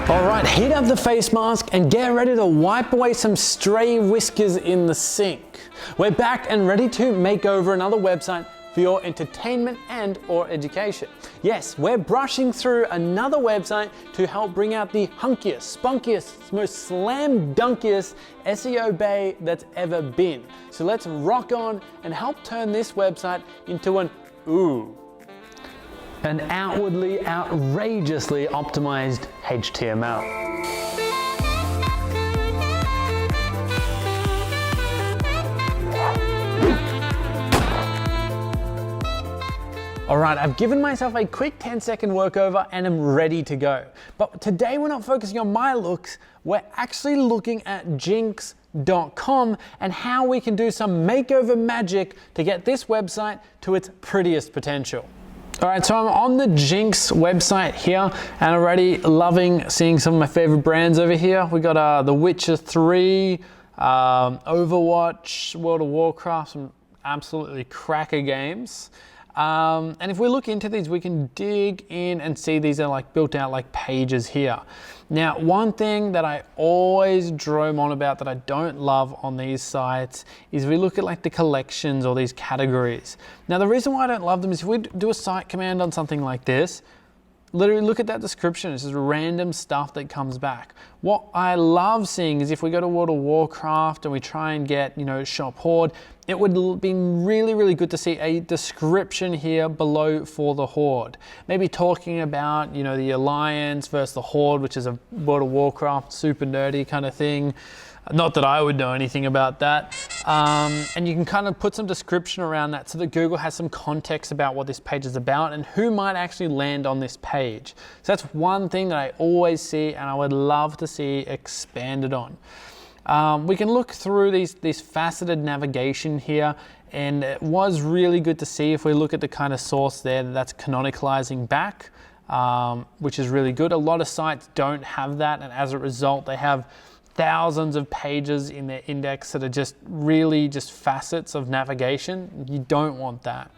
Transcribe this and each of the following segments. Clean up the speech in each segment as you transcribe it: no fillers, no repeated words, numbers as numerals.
All right, heat up the face mask and get ready to wipe away some stray whiskers in the sink. We're back and ready to make over another website for your entertainment and or education. Yes, we're brushing through another website to help bring out the hunkiest, spunkiest, most slam dunkiest SEO bay that's ever been. So let's rock on and help turn this website into an outwardly outrageously optimized HTML. All right, I've given myself a quick 10-second workover and I'm ready to go. But today we're not focusing on my looks, we're actually looking at Jinx.com and how we can do some makeover magic to get this website to its prettiest potential. All right, so I'm on the Jinx website here and already loving seeing some of my favorite brands over here. We got The Witcher 3, Overwatch, World of Warcraft, some absolutely cracker games. And if we look into these, we can dig in and see these are like built out like pages here. Now, one thing that I always drone on about that I don't love on these sites is we look at like the collections or these categories. Now, the reason why I don't love them is if we do a site command on something like this, literally look at that description. It's just random stuff that comes back. What I love seeing is if we go to World of Warcraft and we try and get, shop horde, it would be really, really good to see a description here below for the horde. Maybe talking about, the alliance versus the horde, which is a World of Warcraft super nerdy kind of thing. Not that I would know anything about that. And you can kind of put some description around that so that Google has some context about what this page is about and who might actually land on this page. So that's one thing that I always see and I would love to see expanded on. We can look through these faceted navigation here, and it was really good to see if we look at the kind of source there that's canonicalizing back, which is really good. A lot of sites don't have that, and as a result, they have thousands of pages in their index that are just really just facets of navigation. You don't want that.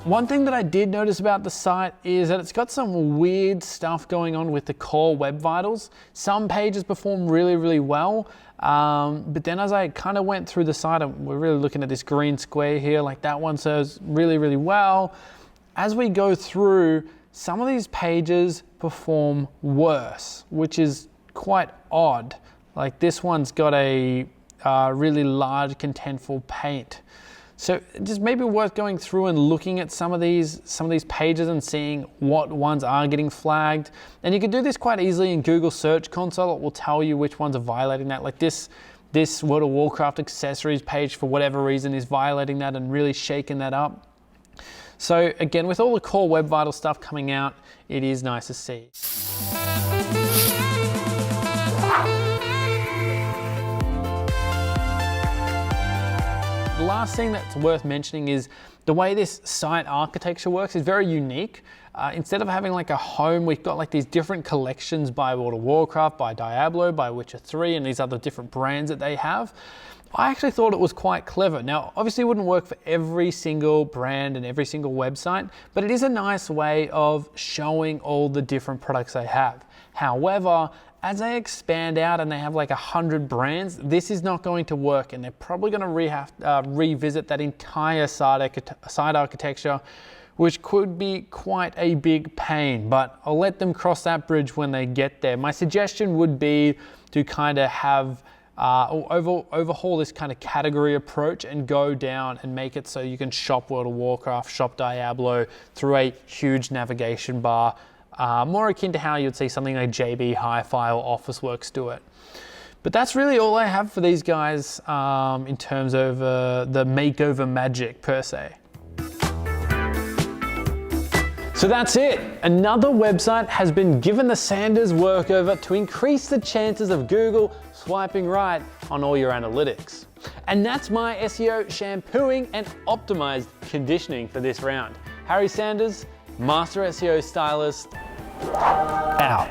One thing that I did notice about the site is that it's got some weird stuff going on with the core web vitals. Some pages perform really, really well, but then as I kind of went through the site, and we're really looking at this green square here, like that one serves really, really well. As we go through, some of these pages perform worse, which is quite odd. Like this one's got a really large contentful paint. So just maybe worth going through and looking at some of these pages and seeing what ones are getting flagged. And you can do this quite easily in Google Search Console. It will tell you which ones are violating that. Like this World of Warcraft accessories page, for whatever reason, is violating that and really shaking that up. So again, with all the core Web Vital stuff coming out, it is nice to see. The last thing that's worth mentioning is the way this site architecture works is very unique. Instead of having like a home, we've got like these different collections by World of Warcraft, by Diablo, by Witcher 3, and these other different brands that they have. I actually thought it was quite clever. Now, obviously it wouldn't work for every single brand and every single website, but it is a nice way of showing all the different products they have. However, as they expand out and they have like 100 brands, this is not going to work, and they're probably going to revisit that entire site architecture, which could be quite a big pain, but I'll let them cross that bridge when they get there. My suggestion would be to kind of have overhaul this kind of category approach and go down and make it so you can shop World of Warcraft, shop Diablo through a huge navigation bar. More akin to how you'd see something like JB Hi-Fi or Officeworks do it. But that's really all I have for these guys in terms of the makeover magic per se. So that's it. Another website has been given the Sanders workover to increase the chances of Google swiping right on all your analytics. And that's my SEO shampooing and optimized conditioning for this round. Harry Sanders, Master SEO Stylist, out.